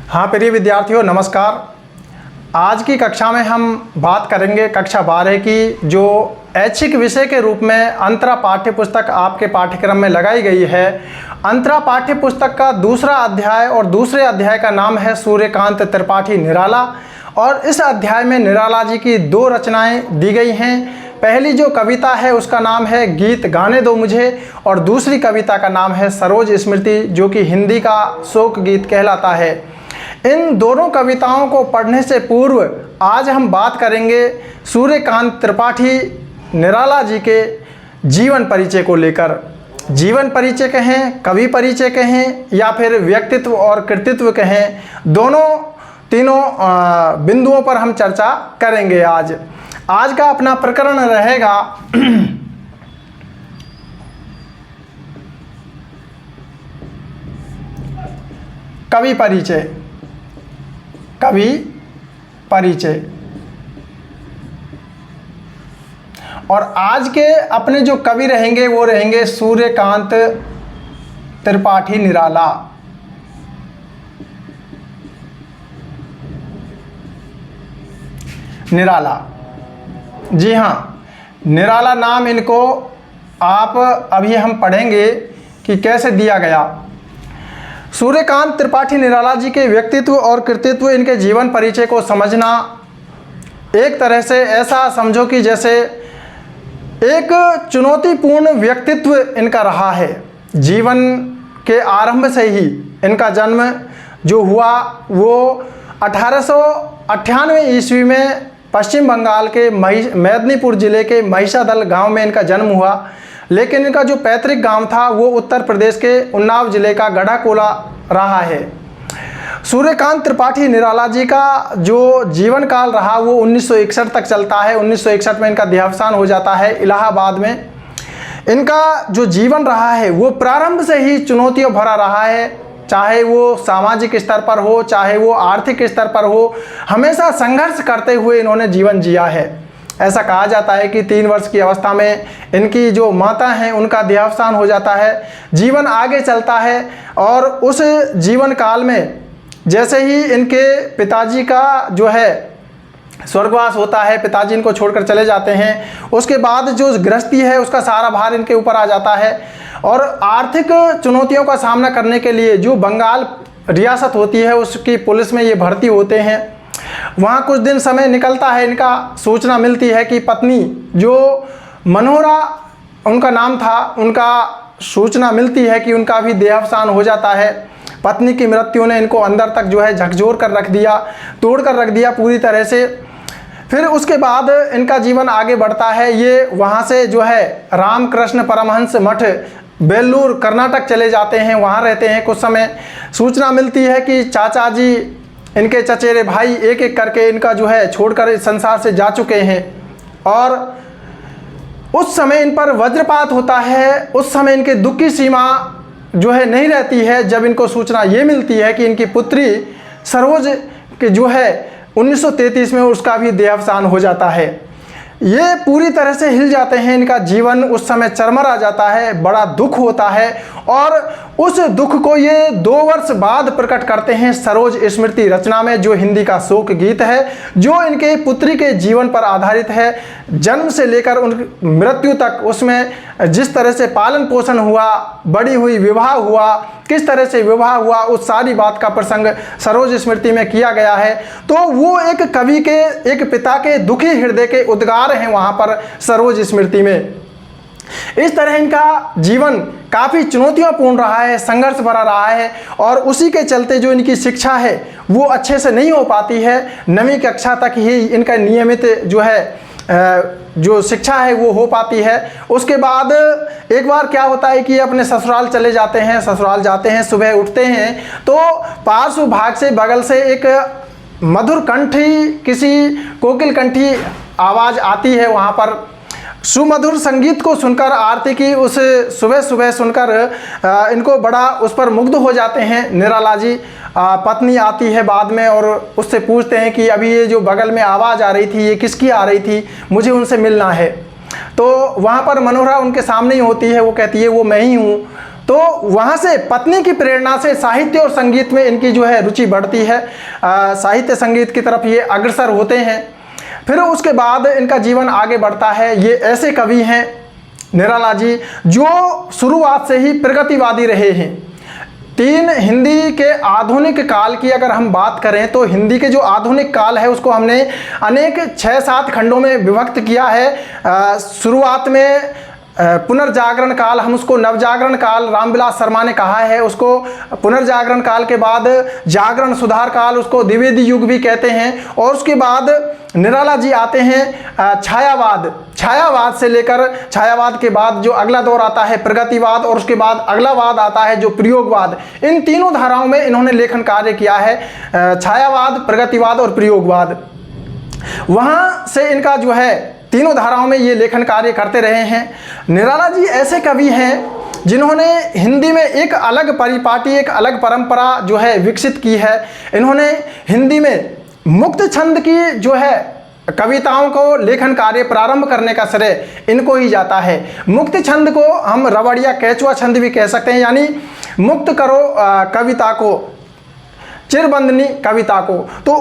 हाँ प्रिय विद्यार्थियों, नमस्कार। आज की कक्षा में हम बात करेंगे कक्षा 12 की, जो ऐच्छिक विषय के रूप में अंतरा पाठ्य पुस्तक आपके पाठ्यक्रम में लगाई गई है। अंतरा पाठ्य पुस्तक का दूसरा अध्याय और दूसरे अध्याय का नाम है सूर्यकांत त्रिपाठी निराला। और इस अध्याय में निराला जी की दो रचनाएं दी गई हैं। पहली जो कविता है उसका नाम है गीत गाने दो मुझे, और दूसरी कविता का नाम है सरोज स्मृति, जो कि हिंदी का शोक गीत कहलाता है। इन दोनों कविताओं को पढ़ने से पूर्व आज हम बात करेंगे सूर्यकांत त्रिपाठी निराला जी के जीवन परिचय को लेकर। जीवन परिचय कहें, कवि परिचय कहें, या फिर व्यक्तित्व और कृतित्व कहें, तीनों बिंदुओं पर हम चर्चा करेंगे। आज का अपना प्रकरण रहेगा कवि परिचय। कवि परिचय। और आज के अपने जो कवि रहेंगे वो रहेंगे सूर्यकांत त्रिपाठी निराला। निराला, जी हाँ, निराला नाम इनको आप अभी हम पढ़ेंगे कि कैसे दिया गया। सूर्यकांत त्रिपाठी निराला जी के व्यक्तित्व और कृतित्व, इनके जीवन परिचय को समझना एक तरह से ऐसा समझो कि जैसे एक चुनौतीपूर्ण व्यक्तित्व इनका रहा है। जीवन के आरंभ से ही इनका जन्म जो हुआ वो 1898 ईस्वी में पश्चिम बंगाल के मेदिनीपुर जिले के महिषादल गांव में इनका जन्म हुआ। लेकिन इनका जो पैतृक गांव था वो उत्तर प्रदेश के उन्नाव जिले का गढ़ाकोला रहा है। सूर्यकांत त्रिपाठी निराला जी का जो जीवन काल रहा वो 1961 तक चलता है। 1961 में इनका देहावसान हो जाता है इलाहाबाद में। इनका जो जीवन रहा है वो प्रारंभ से ही चुनौतियों भरा रहा है, चाहे वो सामाजिक स्तर पर हो, चाहे वो आर्थिक स्तर पर हो। हमेशा संघर्ष करते हुए इन्होंने जीवन जिया है। ऐसा कहा जाता है कि 3 वर्ष की अवस्था में इनकी जो माता हैं उनका देहावसान हो जाता है। जीवन आगे चलता है और उस जीवन काल में जैसे ही इनके पिताजी का जो है स्वर्गवास होता है, पिताजी इनको छोड़कर चले जाते हैं, उसके बाद जो गृहस्थी है उसका सारा भार इनके ऊपर आ जाता है। और आर्थिक चुनौतियों का सामना करने के लिए जो बंगाल रियासत होती है उसकी पुलिस में ये भर्ती होते हैं। वहाँ कुछ दिन समय निकलता है, इनका सूचना मिलती है कि पत्नी जो मनोहरा उनका नाम था, उनका सूचना मिलती है कि उनका भी देहावसान हो जाता है। पत्नी की मृत्यु ने इनको अंदर तक जो है झकझोर कर रख दिया, तोड़ कर रख दिया पूरी तरह से। फिर उसके बाद इनका जीवन आगे बढ़ता है। ये वहाँ से जो है रामकृष्ण परमहंस मठ बेल्लूर कर्नाटक चले जाते हैं, वहाँ रहते हैं कुछ समय। सूचना मिलती है कि चाचा जी, इनके चचेरे भाई एक एक करके इनका जो है छोड़कर इस संसार से जा चुके हैं। और उस समय इन पर वज्रपात होता है। उस समय इनके दुख की सीमा जो है नहीं रहती है जब इनको सूचना ये मिलती है कि इनकी पुत्री सरोज के जो है 1933 में उसका भी देहावसान हो जाता है। ये पूरी तरह से हिल जाते हैं। इनका जीवन उस समय चरमरा जाता है, बड़ा दुख होता है। और उस दुख को ये 2 वर्ष बाद प्रकट करते हैं सरोज स्मृति रचना में, जो हिंदी का शोक गीत है, जो इनके पुत्री के जीवन पर आधारित है। जन्म से लेकर उन मृत्यु तक उसमें जिस तरह से पालन पोषण हुआ, बड़ी हुई, विवाह हुआ, किस तरह से विवाह हुआ, उस सारी बात का प्रसंग सरोज स्मृति में किया गया है। तो वो एक कवि के, एक पिता के दुखी हृदय के उद्गार हैं वहाँ पर सरोज स्मृति में। इस तरह इनका जीवन काफ़ी चुनौतियाँपूर्ण रहा है, संघर्ष भरा रहा है। और उसी के चलते जो इनकी शिक्षा है वो अच्छे से नहीं हो पाती है। 9वीं कक्षा तक ही इनका नियमित जो है जो शिक्षा है वो हो पाती है। उसके बाद एक बार क्या होता है कि अपने ससुराल चले जाते हैं। ससुराल जाते हैं, सुबह उठते हैं तो पार्श्व भाग से बगल से एक मधुर कंठी, किसी कोकिल कंठी आवाज़ आती है। वहाँ पर सुमधुर संगीत को सुनकर, आरती की उस सुबह सुबह सुनकर इनको बड़ा उस पर मुग्ध हो जाते हैं निराला जी। पत्नी आती है बाद में और उससे पूछते हैं कि अभी ये जो बगल में आवाज़ आ रही थी ये किसकी आ रही थी, मुझे उनसे मिलना है। तो वहाँ पर मनोहरा उनके सामने ही होती है। वो कहती है वो मैं ही हूँ। तो वहाँ से पत्नी की प्रेरणा से साहित्य और संगीत में इनकी जो है रुचि बढ़ती है, साहित्य संगीत की तरफ ये अग्रसर होते हैं। फिर उसके बाद इनका जीवन आगे बढ़ता है। ये ऐसे कवि हैं निराला जी जो शुरुआत से ही प्रगतिवादी रहे हैं। हिंदी के आधुनिक काल की अगर हम बात करें तो हिंदी के जो आधुनिक काल है उसको हमने अनेक 6-7 खंडों में विभक्त किया है। शुरुआत में पुनर्जागरण काल, हम उसको नवजागरण काल रामविलास शर्मा ने कहा है, उसको पुनर्जागरण काल के बाद जागरण सुधार काल, उसको द्विवेदी युग भी कहते हैं। और उसके बाद निराला जी आते हैं छायावाद से लेकर, छायावाद के बाद जो अगला दौर आता है प्रगतिवाद, और उसके बाद अगला वाद आता है जो प्रयोगवाद। इन तीनों धाराओं में इन्होंने लेखन कार्य किया है, छायावाद, प्रगतिवाद और प्रयोगवाद। वहाँ से इनका जो है तीनों धाराओं में ये लेखन कार्य करते रहे हैं। निराला जी ऐसे कवि हैं जिन्होंने हिंदी में एक अलग परिपाटी, एक अलग परंपरा जो है विकसित की है। इन्होंने हिंदी में मुक्त छंद की जो है कविताओं को लेखन कार्य प्रारंभ करने का श्रेय इनको ही जाता है। मुक्त छंद को हम रवड़िया केचुआ छंद भी कह सकते हैं, यानी मुक्त करो कविता को, चिरबंदनी कविता को। तो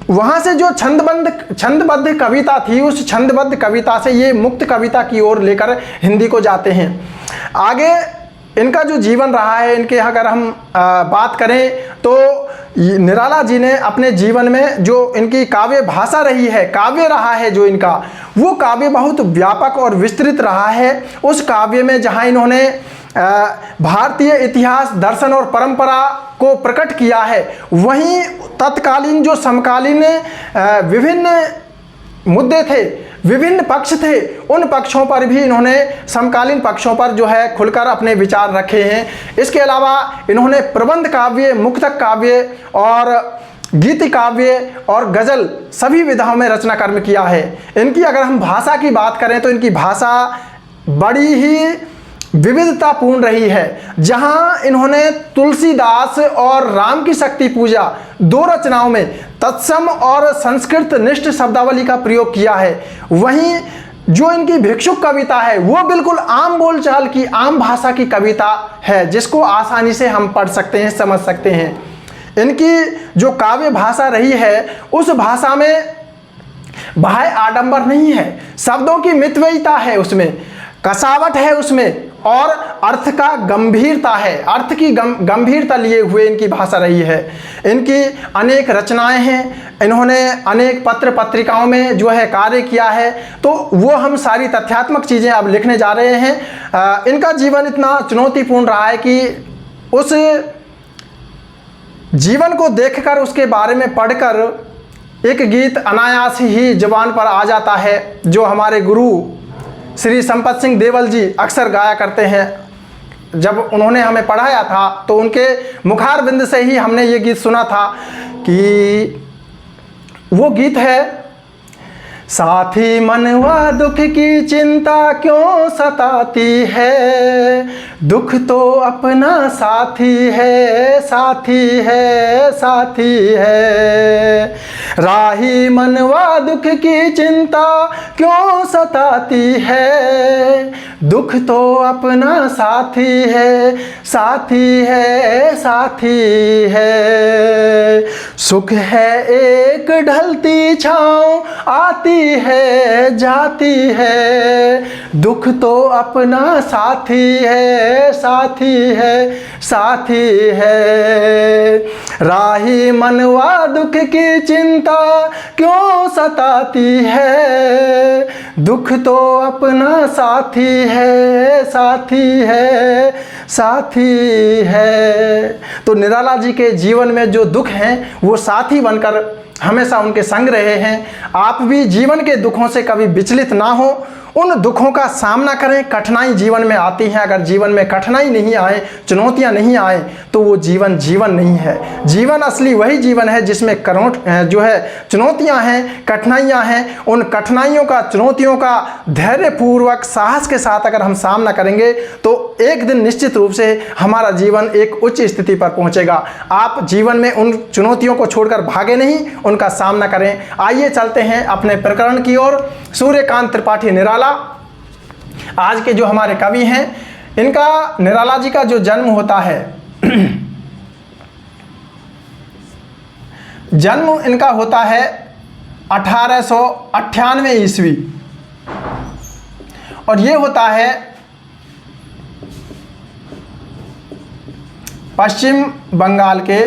वहाँ से जो छंदबद्ध कविता थी, उस छंदबद्ध कविता से ये मुक्त कविता की ओर लेकर हिंदी को जाते हैं। आगे इनका जो जीवन रहा है, इनके अगर हम बात करें तो निराला जी ने अपने जीवन में जो इनकी काव्य भाषा रही है, काव्य रहा है जो इनका, वो काव्य बहुत व्यापक और विस्तृत रहा है। उस काव्य में जहाँ इन्होंने भारतीय इतिहास, दर्शन और परंपरा को प्रकट किया है, वहीं तत्कालीन जो समकालीन विभिन्न मुद्दे थे, विभिन्न पक्ष थे, उन पक्षों पर भी इन्होंने, समकालीन पक्षों पर जो है खुलकर अपने विचार रखे हैं। इसके अलावा इन्होंने प्रबंध काव्य, मुक्तक काव्य और गीति काव्य और गज़ल सभी विधाओं में रचना कर्म किया है। इनकी अगर हम भाषा की बात करें तो इनकी भाषा बड़ी ही विविधतापूर्ण रही है। जहां इन्होंने तुलसीदास और राम की शक्ति पूजा दो रचनाओं में तत्सम और संस्कृत निष्ठ शब्दावली का प्रयोग किया है, वहीं जो इनकी भिक्षुक कविता है वो बिल्कुल आम बोलचाल की, आम भाषा की कविता है, जिसको आसानी से हम पढ़ सकते हैं, समझ सकते हैं। इनकी जो काव्य भाषा रही है, उस भाषा में बाह्य आडंबर नहीं है, शब्दों की मितव्ययिता है, उसमें कसावट है उसमें, और अर्थ का गंभीरता है, अर्थ की गंभीरता लिए हुए इनकी भाषा रही है। इनकी अनेक रचनाएं हैं, इन्होंने अनेक पत्र पत्रिकाओं में जो है कार्य किया है, तो वो हम सारी तथ्यात्मक चीज़ें अब लिखने जा रहे हैं। इनका जीवन इतना चुनौतीपूर्ण रहा है कि उस जीवन को देखकर, उसके बारे में पढ़कर एक गीत अनायास ही जुबान पर आ जाता है, जो हमारे गुरु श्री संपत सिंह देवल जी अक्सर गाया करते हैं। जब उन्होंने हमें पढ़ाया था तो उनके मुखार बिंद से ही हमने ये गीत सुना था, कि वो गीत है, साथी मनवा दुख की चिंता क्यों सताती है, दुख तो अपना साथी है, साथी है, साथी है। राही मनवा दुख की चिंता क्यों सताती है, दुख तो अपना साथी है, साथी है, साथी है। सुख है एक ढलती छाँव, आती है जाती है, दुख तो अपना साथी है, साथी है, साथी है। राही मनवा दुख की चिंता क्यों सताती है, दुख तो अपना साथी है, साथी है, साथी है। तो निराला जी के जीवन में जो दुख हैं वो साथी बनकर हमेशा उनके संग रहे हैं। आप भी जीवन के दुखों से कभी विचलित ना हो, उन दुखों का सामना करें। कठिनाई जीवन में आती हैं, अगर जीवन में कठिनाई नहीं आए, चुनौतियां नहीं आए, तो वो जीवन जीवन नहीं है। जीवन असली वही जीवन है जिसमें जो है चुनौतियां हैं, कठिनाइयां हैं। उन कठिनाइयों का, चुनौतियों का धैर्यपूर्वक, साहस के साथ अगर हम सामना करेंगे तो एक दिन निश्चित रूप से हमारा जीवन एक उच्च स्थिति पर पहुंचेगा। आप जीवन में उन चुनौतियों को छोड़कर भागे नहीं, उनका सामना करें। आइए चलते हैं अपने प्रकरण की ओर। सूर्यकांत त्रिपाठी निराला आज के जो हमारे कवि हैं, इनका निराला जी का जो जन्म होता है जन्म इनका होता है 1898 ईस्वी, और ये होता है पश्चिम बंगाल के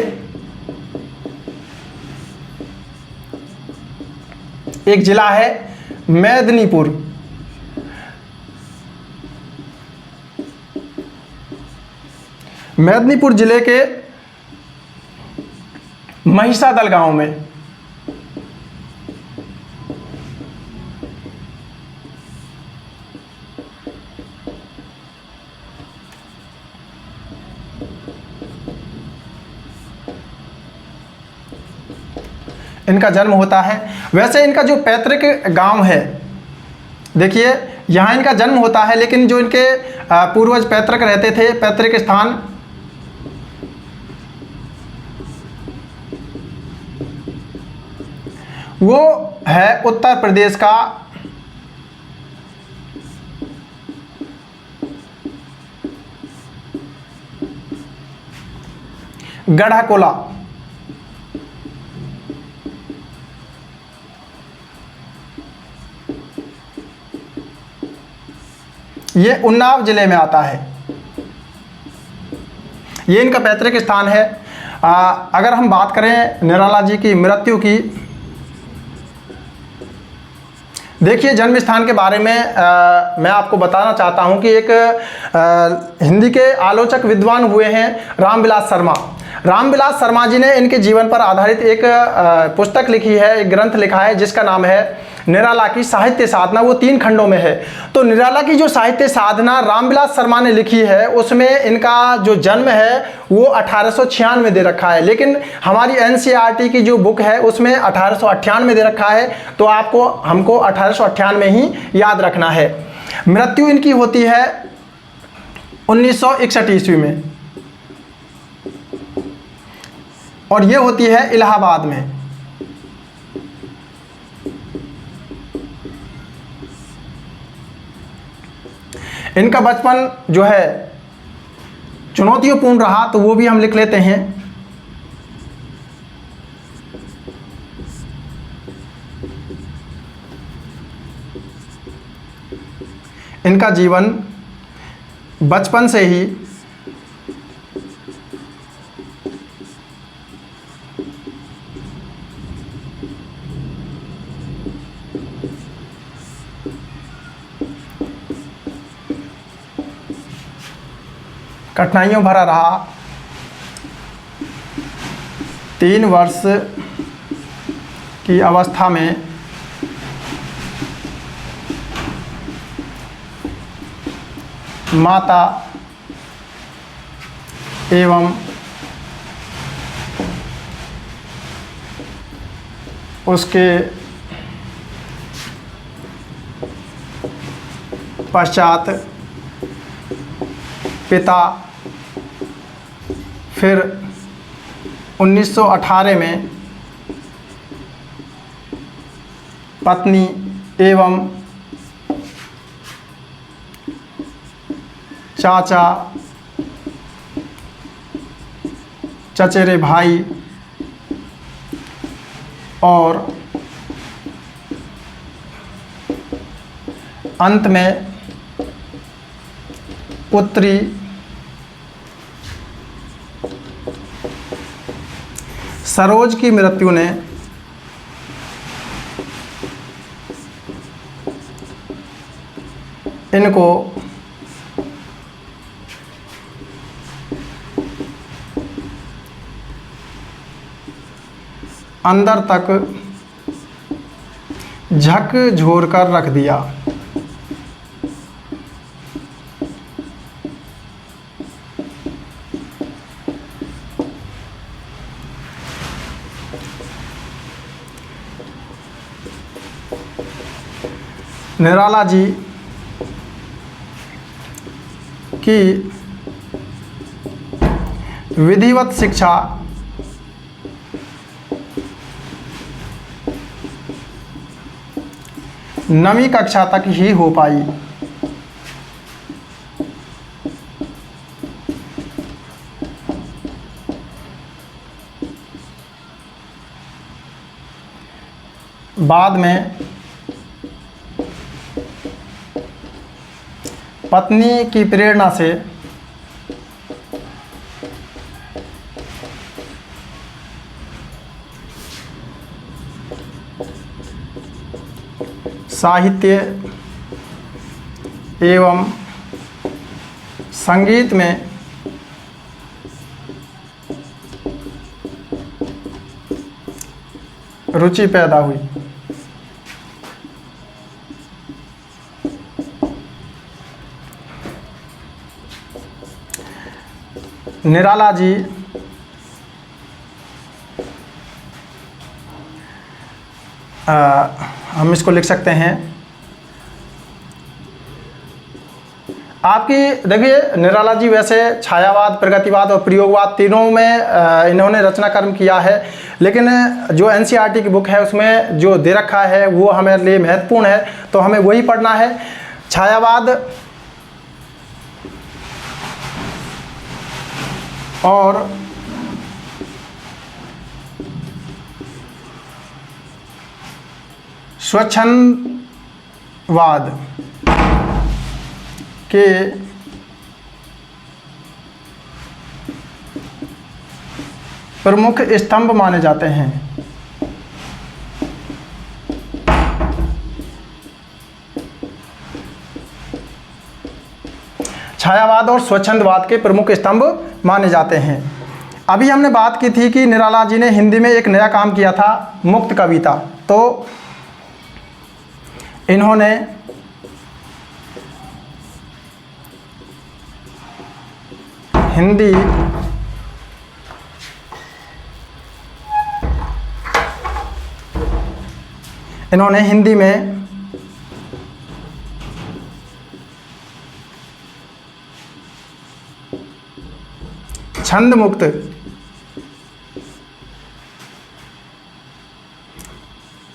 एक जिला है मेदिनीपुर। मेदिनीपुर जिले के महिषादल गांव में। इनका जन्म होता है। वैसे इनका जो पैतृक गांव है, देखिए यहाँ इनका जन्म होता है, लेकिन जो इनके पूर्वज पैतृक रहते थे, पैतृक स्थान वो है उत्तर प्रदेश का गढ़ाकोला। ये उन्नाव जिले में आता है। ये इनका पैतृक स्थान है। अगर हम बात करें निराला जी की मृत्यु की, देखिए जन्म स्थान के बारे में मैं आपको बताना चाहता हूं कि एक हिंदी के आलोचक विद्वान हुए हैं रामविलास शर्मा। रामविलास शर्मा जी ने इनके जीवन पर आधारित एक पुस्तक लिखी है, एक ग्रंथ लिखा है जिसका नाम है निराला की साहित्य साधना। वो 3 खंडों में है। तो निराला की जो साहित्य साधना रामविलास शर्मा ने लिखी है उसमें इनका जो जन्म है वो 1896 दे रखा है, लेकिन हमारी NCERT की जो बुक है उसमें 1898 दे रखा है। तो हमको 1898 ही याद रखना है। मृत्यु इनकी होती है 1961 ईस्वी में, और ये होती है इलाहाबाद में। इनका बचपन जो है चुनौतियों रहा, तो वो भी हम लिख लेते हैं। इनका जीवन बचपन से ही कठिनाइयों भरा रहा। 3 वर्ष की अवस्था में माता एवं उसके पश्चात पिता, फिर 1918 में पत्नी एवं चाचा, चचेरे भाई और अंत में पुत्री सरोज की मृत्यु ने इनको अंदर तक झकझोर कर रख दिया। निराला जी की विधिवत शिक्षा नवीं कक्षा तक ही हो पाई। बाद में पत्नी की प्रेरणा से साहित्य एवं संगीत में रुचि पैदा हुई। निराला जी हम इसको लिख सकते हैं, आपकी देखिए निराला जी वैसे छायावाद, प्रगतिवाद और प्रयोगवाद तीनों में इन्होंने रचना कर्म किया है, लेकिन जो एनसीईआरटी की बुक है उसमें जो दे रखा है वो हमारे लिए महत्वपूर्ण है, तो हमें वही पढ़ना है। छायावाद और स्वच्छंदवाद के प्रमुख स्तंभ माने जाते हैं। छायावाद और स्वच्छंदवाद के प्रमुख स्तंभ माने जाते हैं। अभी हमने बात की थी कि निराला जी ने हिंदी में एक नया काम किया था, मुक्त कविता। तो इन्होंने हिंदी में छंद मुक्त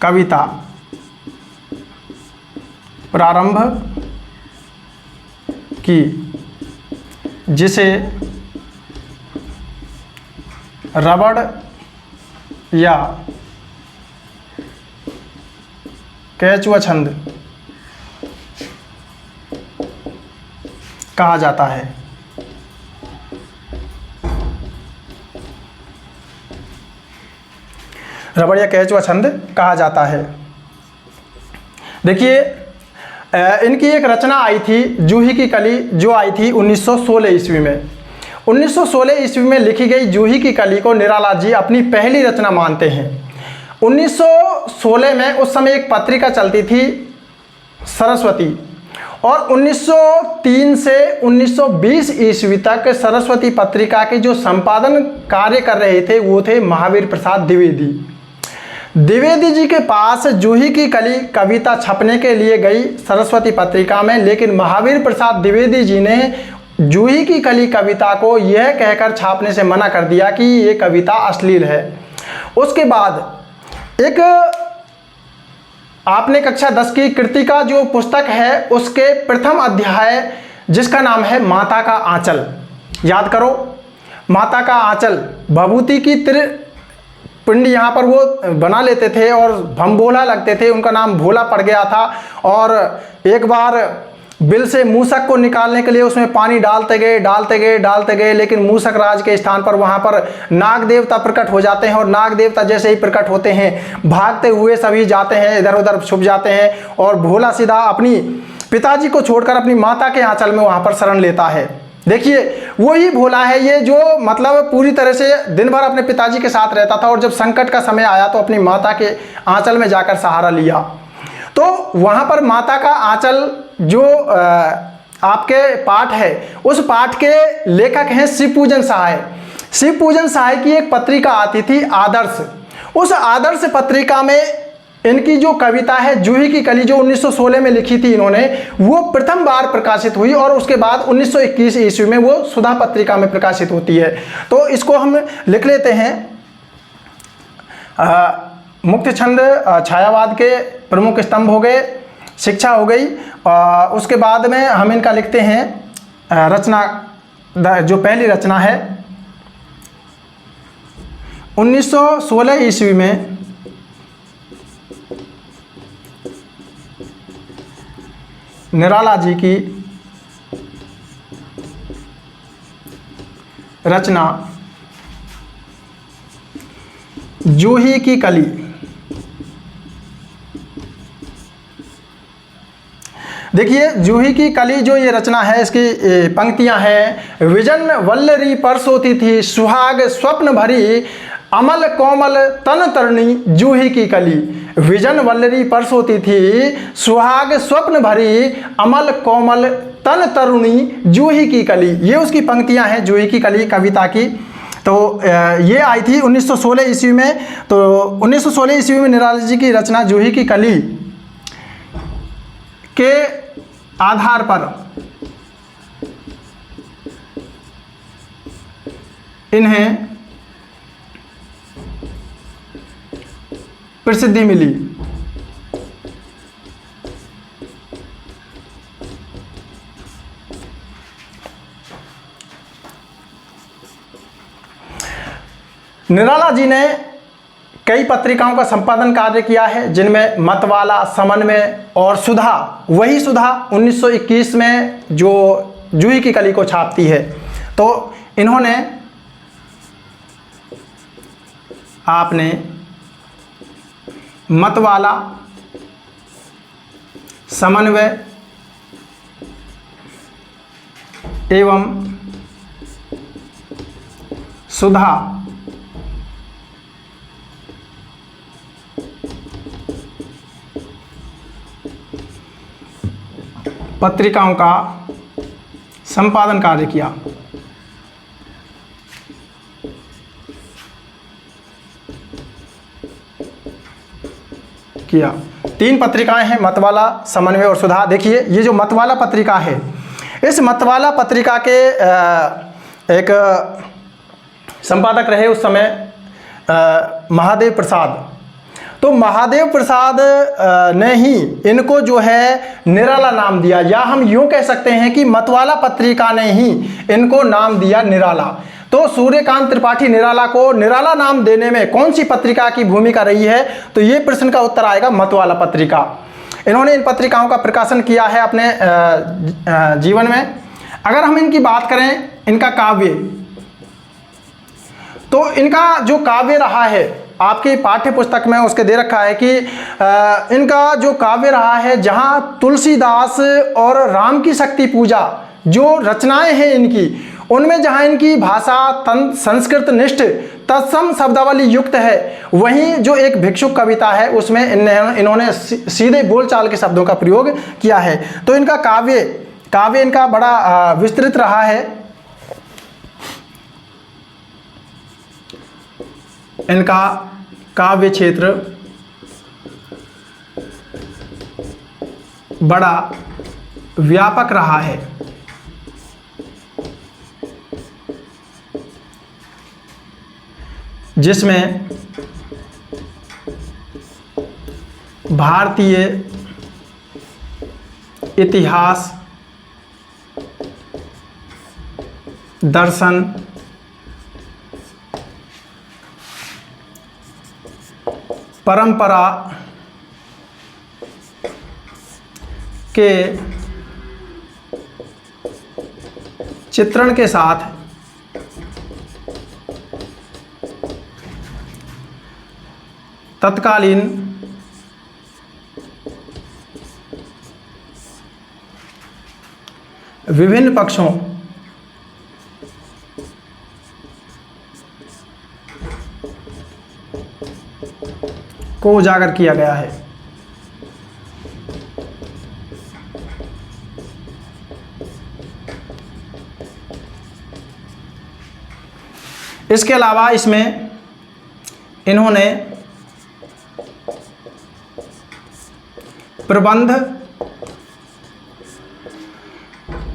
कविता प्रारंभ की, जिसे रबड़ या केचुआ छंद कहा जाता है। रबड़ या केचुआ छंद कहा जाता है। देखिए इनकी एक रचना आई थी जूही की कली, जो आई थी 1916 ईस्वी में। 1916 ईस्वी में लिखी गई जूही की कली को निराला जी अपनी पहली रचना मानते हैं। 1916 में उस समय एक पत्रिका चलती थी सरस्वती, और 1903 से 1920 ईस्वी तक सरस्वती पत्रिका के जो संपादन कार्य कर रहे थे वो थे महावीर प्रसाद द्विवेदी। द्विवेदी जी के पास जूही की कली कविता छपने के लिए गई सरस्वती पत्रिका में, लेकिन महावीर प्रसाद द्विवेदी जी ने जूही की कली कविता को यह कहकर छापने से मना कर दिया कि ये कविता अश्लील है। उसके बाद एक आपने कक्षा 10 की कृतिका जो पुस्तक है उसके प्रथम अध्याय जिसका नाम है माता का आंचल, याद करो माता का आंचल, भभूति की पिंड यहाँ पर वो बना लेते थे और भंभोला लगते थे, उनका नाम भोला पड़ गया था। और एक बार बिल से मूसक को निकालने के लिए उसमें पानी डालते गए, लेकिन मूसक राज के स्थान पर वहाँ पर नाग देवता प्रकट हो जाते हैं, और नाग देवता जैसे ही प्रकट होते हैं भागते हुए सभी जाते हैं, इधर उधर छुप जाते हैं, और भोला सीधा अपनी पिताजी को छोड़कर अपनी माता के आंचल में वहाँ पर शरण लेता है। देखिए वही भोला है ये, जो मतलब पूरी तरह से दिन भर अपने पिताजी के साथ रहता था, और जब संकट का समय आया तो अपनी माता के आंचल में जाकर सहारा लिया। तो वहाँ पर माता का आंचल जो आपके पाठ है, उस पाठ के लेखक हैं शिवपूजन सहाय। शिवपूजन सहाय की एक पत्रिका आती थी आदर्श। उस आदर्श पत्रिका में इनकी जो कविता है जूही की कली, जो 1916 में लिखी थी इन्होंने, वो प्रथम बार प्रकाशित हुई, और उसके बाद 1921 ईस्वी में वो सुधा पत्रिका में प्रकाशित होती है। तो इसको हम लिख लेते हैं, मुक्त छंद छायावाद के प्रमुख स्तंभ हो गए, शिक्षा हो गई। उसके बाद में हम इनका लिखते हैं रचना, जो पहली रचना है 1916 ईस्वी में निराला जी की रचना जूही की कली। देखिए जूही की कली जो ये रचना है, इसकी पंक्तियां हैं। विजन वल्लरी परसोती थी, सुहाग स्वप्न भरी, अमल कोमल तन तरणी जूही की कली। विजन वल्लरी परसोती थी, सुहाग स्वप्न भरी, अमल कोमल तन तरुणी जूही की कली। ये उसकी पंक्तियां हैं जूही की कली कविता की। तो ये आई थी 1916 ईस्वी में। तो 1916 ईस्वी में निराला जी की रचना जूही की कली के आधार पर इन्हें प्रसिद्धि मिली। निराला जी ने कई पत्रिकाओं का संपादन कार्य किया है, जिनमें मतवाला, समन्वय और सुधा, वही सुधा 1921 में जो जूही की कली को छापती है। तो इन्होंने आपने मतवाला, समन्वय एवं सुधा पत्रिकाओं का संपादन कार्य किया। तीन पत्रिकाएं हैं, मतवाला, समन्वय और सुधा। देखिए ये जो मतवाला पत्रिका है, इस मतवाला पत्रिका के एक संपादक रहे उस समय महादेव प्रसाद। तो महादेव प्रसाद ने ही इनको जो है निराला नाम दिया, या हम यूं कह सकते हैं कि मतवाला पत्रिका ने ही इनको नाम दिया निराला। तो सूर्यकांत त्रिपाठी निराला को निराला नाम देने में कौन सी पत्रिका की भूमिका रही है, तो ये प्रश्न का उत्तर आएगा मतवाला पत्रिका। इन्होंने इन पत्रिकाओं का प्रकाशन किया है अपने जीवन में। अगर हम इनकी बात करें, इनका काव्य, तो इनका जो काव्य रहा है, आपकी पाठ्य पुस्तक में उसके दे रखा है कि इनका जो काव्य रहा है, जहाँ तुलसीदास और राम की शक्ति पूजा जो रचनाएं हैं इनकी, उनमें जहाँ इनकी भाषा संस्कृत निष्ठ तत्सम शब्दावली युक्त है, वहीं जो एक भिक्षुक कविता है उसमें इन्होंने सीधे बोलचाल के शब्दों का प्रयोग किया है। तो इनका काव्य इनका बड़ा विस्तृत रहा है। इनका काव्य क्षेत्र बड़ा व्यापक रहा है। जिसमें भारतीय इतिहास, दर्शन, परंपरा के चित्रण के साथ तत्कालीन विभिन्न पक्षों को उजागर किया गया है। इसके अलावा इसमें इन्होंने प्रबंध,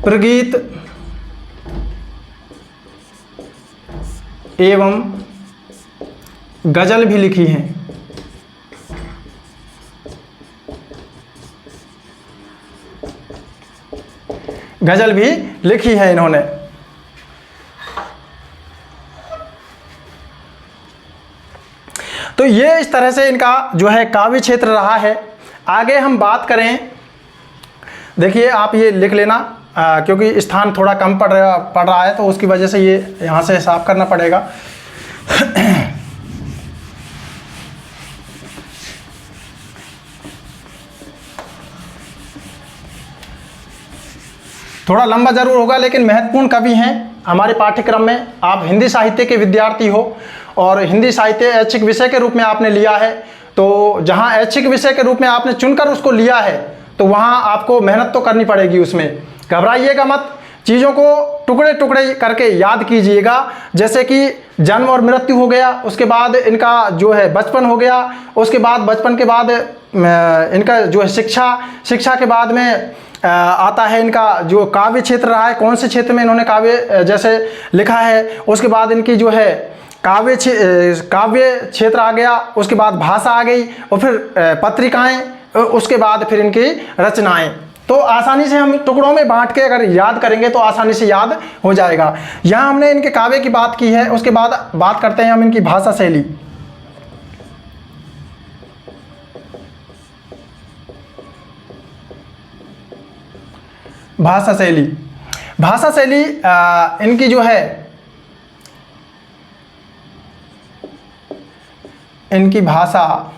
प्रगीत एवं गजल भी लिखी हैं। गजल भी लिखी है इन्होंने। तो ये इस तरह से इनका जो है काव्य क्षेत्र रहा है। आगे हम बात करें देखिए आप ये लिख लेना, क्योंकि स्थान थोड़ा कम पड़ रहा है तो उसकी वजह से ये यहाँ से हिसाब करना पड़ेगा। थोड़ा लंबा जरूर होगा लेकिन महत्वपूर्ण कवि हैं हमारे पाठ्यक्रम में। आप हिंदी साहित्य के विद्यार्थी हो और हिंदी साहित्य ऐच्छिक विषय के रूप में आपने लिया है, तो जहाँ ऐच्छिक विषय के रूप में आपने चुनकर उसको लिया है तो वहाँ आपको मेहनत तो करनी पड़ेगी। उसमें घबराइएगा मत, चीज़ों को टुकड़े टुकड़े करके याद कीजिएगा। जैसे कि जन्म और मृत्यु हो गया, उसके बाद इनका जो है बचपन हो गया, उसके बाद बचपन के बाद इनका जो है शिक्षा के बाद में आता है इनका जो काव्य क्षेत्र रहा है, कौन से क्षेत्र में इन्होंने काव्य जैसे लिखा है। उसके बाद इनकी जो है काव्य क्षेत्र आ गया, उसके बाद भाषा आ गई और फिर पत्रिकाएं, उसके बाद फिर इनकी रचनाएं। तो आसानी से हम टुकड़ों में बांट के अगर याद करेंगे तो आसानी से याद हो जाएगा। यहाँ हमने इनके काव्य की बात की है, उसके बाद बात करते हैं हम इनकी भाषा शैली। भाषा शैली इनकी जो है, इनकी भाषा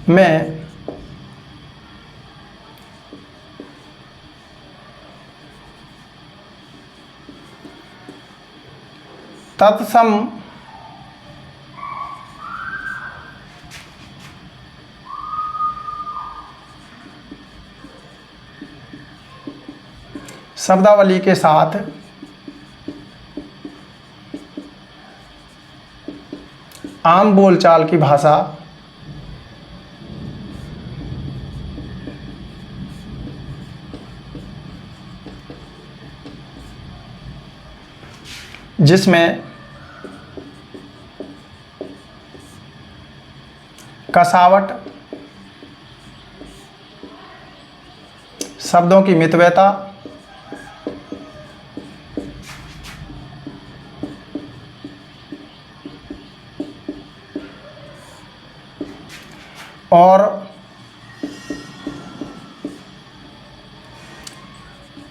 में तत्सम शब्दावली के साथ आम बोलचाल की भाषा जिसमें कसावट, शब्दों की मितव्यता, और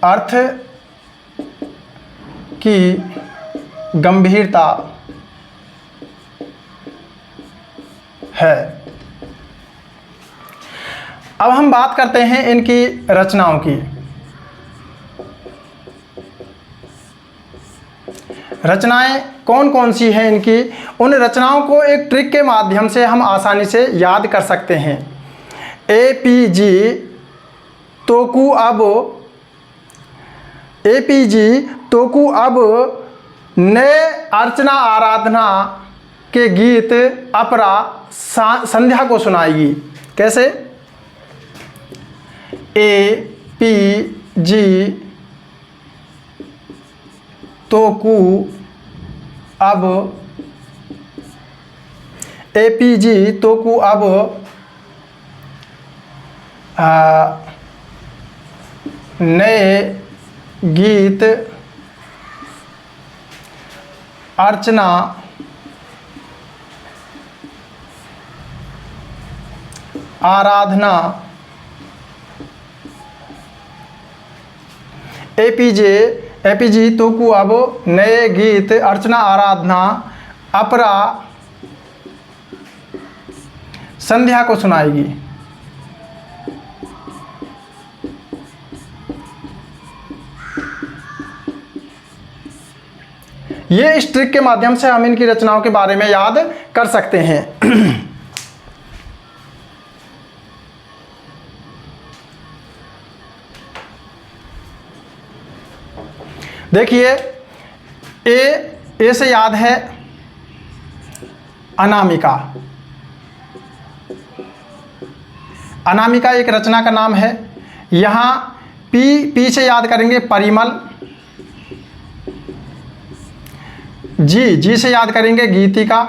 अर्थ की गंभीरता है। अब हम बात करते हैं इनकी रचनाओं की। रचनाएं कौन कौन सी हैं इनकी, उन रचनाओं को एक ट्रिक के माध्यम से हम आसानी से याद कर सकते हैं। APG तोकुअब नए अर्चना आराधना के गीत अपरा संध्या को सुनाएगी। कैसे? APG तोकुअब नए गीत अर्चना आराधना एपीजी तोकुअब नए गीत अर्चना आराधना अपरा संध्या को सुनाएगी। ये इस ट्रिक के माध्यम से हम इनकी रचनाओं के बारे में याद कर सकते हैं। देखिए ए से याद है अनामिका। अनामिका एक रचना का नाम है। यहाँ पी से याद करेंगे परिमल। जी से याद करेंगे गीतिका।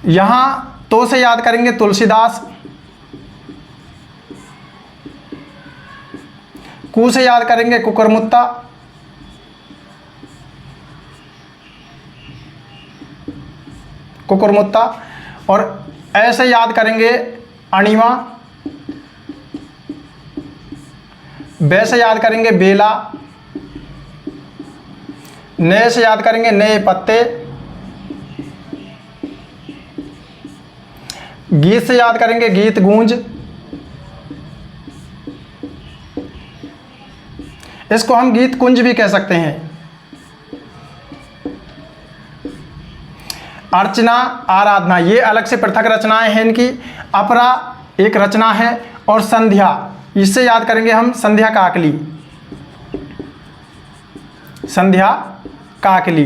यहाँ तो से याद करेंगे तुलसीदास। कु से याद करेंगे कुकुरमुत्ता। कुकुरमुत्ता, और ऐसे याद करेंगे अणिमा, वैसे याद करेंगे बेला, नए से याद करेंगे नए पत्ते, गीत से याद करेंगे गीत गूंज, इसको हम गीत कुंज भी कह सकते हैं। अर्चना, आराधना, ये अलग से पृथक रचनाएं हैं इनकी। अपरा एक रचना है, और संध्या, इससे याद करेंगे हम संध्या काकली, संध्या काकली।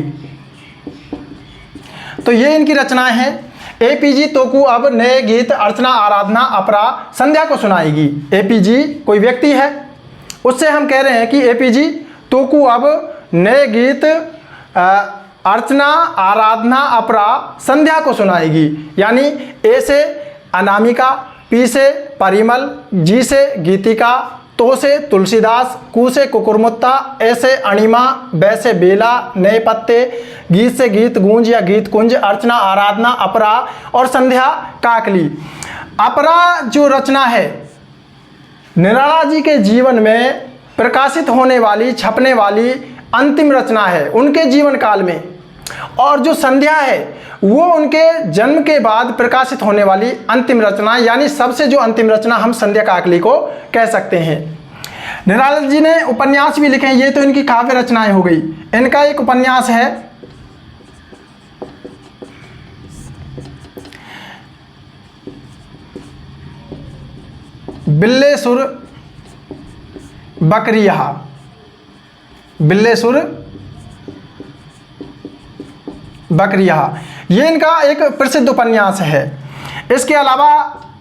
तो ये इनकी रचनाएं हैं। एपीजी तोकू अब नए गीत अर्चना, आराधना, अपरा, संध्या को सुनाएगी। एपीजी कोई व्यक्ति है, उससे हम कह रहे हैं कि एपीजी तोकू अब नए गीत अर्चना, आराधना, अपरा, संध्या को सुनाएगी। यानी ए से अनामिका, पी से परिमल, जी से गीतिका, तो से तुलसीदास, कु से कुकुरमुत्ता, ए से अणिमा, बै से बेला, नए पत्ते, गीत से गीत गूंज या गीत कुंज, अर्चना, आराधना, अपरा और संध्या काकली। अपरा जो रचना है निराला जी के जीवन में प्रकाशित होने वाली, छपने वाली अंतिम रचना है उनके जीवन काल में, और जो संध्या है वो उनके जन्म के बाद प्रकाशित होने वाली अंतिम रचना, यानी सबसे जो अंतिम रचना हम संध्या काकली को कह सकते हैं। निराला जी ने उपन्यास भी लिखे हैं, ये तो इनकी काव्य रचनाएं हो गई। इनका एक उपन्यास है बिल्लेसुर बकरिया, बिल्लेसुर बकरिया, ये इनका एक प्रसिद्ध उपन्यास है। इसके अलावा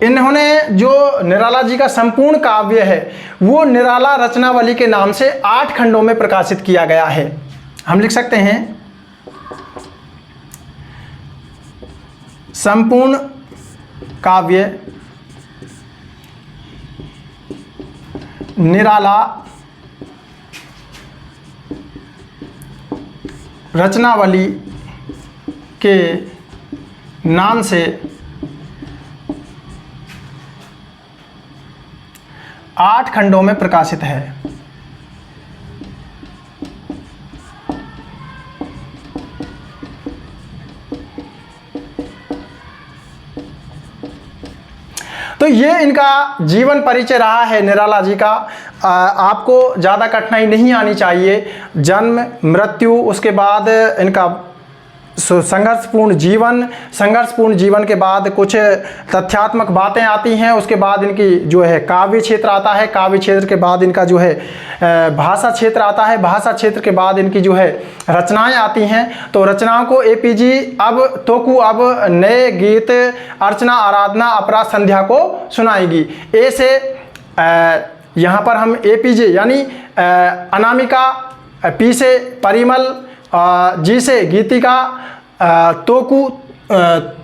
इन्होंने जो निराला जी का संपूर्ण काव्य है वो निराला रचनावली के नाम से 8 खंडों में प्रकाशित किया गया है। हम लिख सकते हैं संपूर्ण काव्य निराला रचनावली के नाम से 8 खंडों में प्रकाशित है। तो ये इनका जीवन परिचय रहा है निराला जी का। आपको ज़्यादा कठिनाई नहीं आनी चाहिए। जन्म, मृत्यु, उसके बाद इनका संघर्षपूर्ण जीवन के बाद कुछ तथ्यात्मक बातें आती हैं। उसके बाद इनकी जो है काव्य क्षेत्र आता है, काव्य क्षेत्र के बाद इनका जो है भाषा क्षेत्र आता है, भाषा क्षेत्र के बाद इनकी जो है रचनाएं आती हैं। तो रचनाओं को एपीजी अब तोकू अब नए गीत अर्चना, आराधना, अपरा, संध्या को सुनाएगी। ए से यहाँ पर हम एपीजी यानी अनामिका, पी से परिमल, जी से गीतिका, तोकू,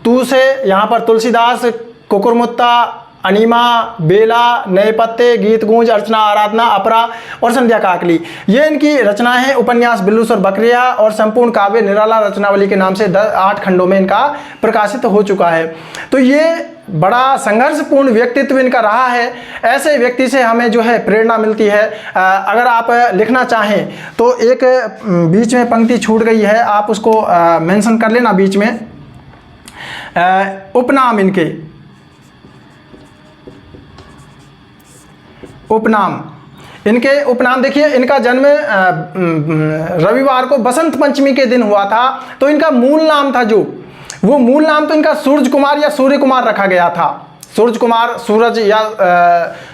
तू से यहाँ पर तुलसीदास, कुकुरमुत्ता, अनिमा, बेला, नए पत्ते, गीत गूंज, अर्चना, आराधना, अपरा और संध्या काकली। ये इनकी रचनाएं हैं। उपन्यास बिल्लूसुर बकरिया और संपूर्ण काव्य निराला रचनावली के नाम से 8 खंडों में इनका प्रकाशित हो चुका है। तो ये बड़ा संघर्षपूर्ण व्यक्तित्व इनका रहा है। ऐसे व्यक्ति से हमें जो है प्रेरणा मिलती है। अगर आप लिखना चाहें तो एक बीच में पंक्ति छूट गई है, आप उसको मेंशन कर लेना बीच में। उपनाम, इनके उपनाम देखिए। इनका जन्म रविवार को बसंत पंचमी के दिन हुआ था। तो इनका मूल नाम था वो मूल नाम तो इनका सूरज कुमार या सूर्य कुमार रखा गया था। सूरज कुमार, सूरज या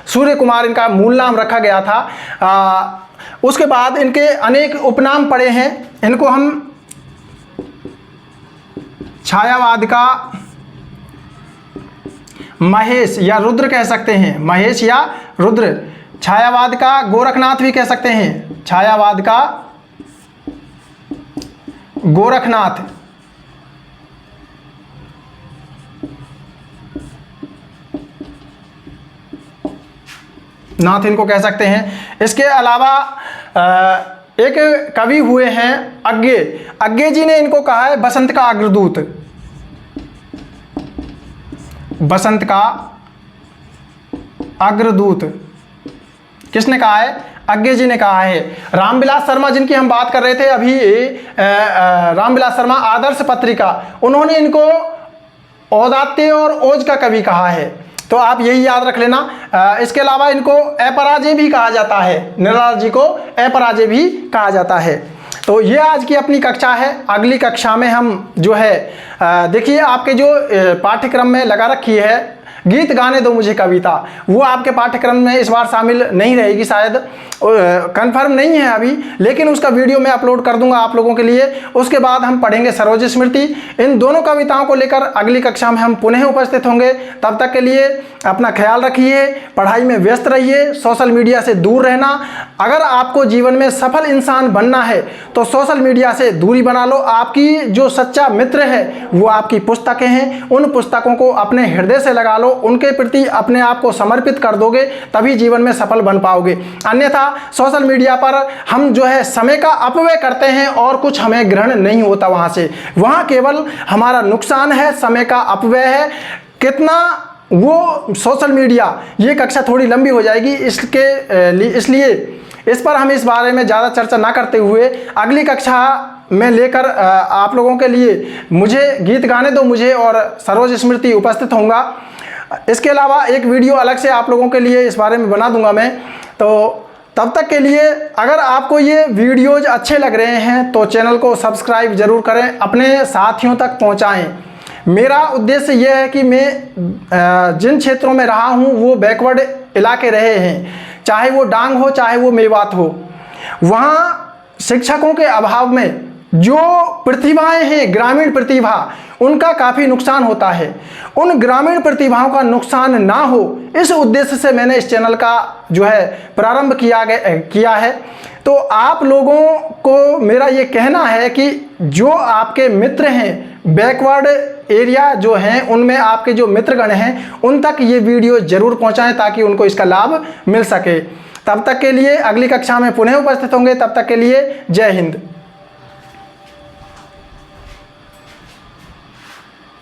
सूर्य कुमार इनका मूल नाम रखा गया था। उसके बाद इनके अनेक उपनाम पड़े हैं। इनको हम छायावाद का महेश या रुद्र कह सकते हैं। महेश या रुद्र। छायावाद का गोरखनाथ भी कह सकते हैं। छायावाद का गोरखनाथ। नाथ इनको कह सकते हैं। इसके अलावा एक कवि हुए हैं अज्ञे। अज्ञे जी ने इनको कहा है बसंत का अग्रदूत। बसंत का अग्रदूत। किसने कहा है? अज्ञे जी ने कहा है। रामविलास शर्मा जिनकी हम बात कर रहे थे अभी, रामविलास शर्मा आदर्श पत्रिका, उन्होंने इनको औदात्य और ओज का कवि कहा है। तो आप यही याद रख लेना। इसके अलावा इनको अपराजय भी कहा जाता है, नरलाल जी को अपराजय भी कहा जाता है। तो ये आज की अपनी कक्षा है। अगली कक्षा में हम जो है देखिए आपके जो पाठ्यक्रम में लगा रखी है गीत गाने दो मुझे कविता, वो आपके पाठ्यक्रम में इस बार शामिल नहीं रहेगी, शायद कंफर्म नहीं है अभी, लेकिन उसका वीडियो मैं अपलोड कर दूंगा आप लोगों के लिए। उसके बाद हम पढ़ेंगे सरोज स्मृति। इन दोनों कविताओं को लेकर अगली कक्षा में हम पुनः उपस्थित होंगे। तब तक के लिए अपना ख्याल रखिए, पढ़ाई में व्यस्त रहिए, सोशल मीडिया से दूर रहना। अगर आपको जीवन में सफल इंसान बनना है तो सोशल मीडिया से दूरी बना लो। आपकी जो सच्चा मित्र है वो आपकी पुस्तकें हैं, उन पुस्तकों को अपने हृदय से लगा लो, उनके प्रति अपने आप को समर्पित कर दोगे तभी जीवन में सफल बन पाओगे। अन्यथा सोशल मीडिया पर हम जो है समय का अपव्यय करते हैं और कुछ हमें ग्रहण नहीं होता वहां से, वहां केवल हमारा नुकसान है, समय का अपव्यय है। कितना वो सोशल मीडिया, ये कक्षा थोड़ी लंबी हो जाएगी इसलिए इस पर हम इस बारे में ज़्यादा चर्चा ना करते हुए अगली कक्षा में लेकर आप लोगों के लिए मुझे गीत गाने दो मुझे और सरोज स्मृति उपस्थित होऊंगा। इसके अलावा एक वीडियो अलग से आप लोगों के लिए इस बारे में बना दूंगा मैं। तो तब तक के लिए अगर आपको ये वीडियोज अच्छे लग रहे हैं तो चैनल को सब्सक्राइब जरूर करें, अपने साथियों तक पहुंचाएं। मेरा उद्देश्य ये है कि मैं जिन क्षेत्रों में रहा हूँ वो बैकवर्ड इलाके रहे हैं, चाहे वो डांग हो चाहे वो मेवात हो, वहाँ शिक्षकों के अभाव में जो प्रतिभाएं हैं, ग्रामीण प्रतिभा, उनका काफ़ी नुकसान होता है। उन ग्रामीण प्रतिभाओं का नुकसान ना हो, इस उद्देश्य से मैंने इस चैनल का जो है प्रारंभ किया है। तो आप लोगों को मेरा ये कहना है कि जो आपके मित्र हैं, बैकवर्ड एरिया जो हैं, उनमें आपके जो मित्रगण हैं, उन तक ये वीडियो जरूर पहुंचाएं ताकि उनको इसका लाभ मिल सके। तब तक के लिए अगली कक्षा में पुनः उपस्थित होंगे। तब तक के लिए जय हिंद।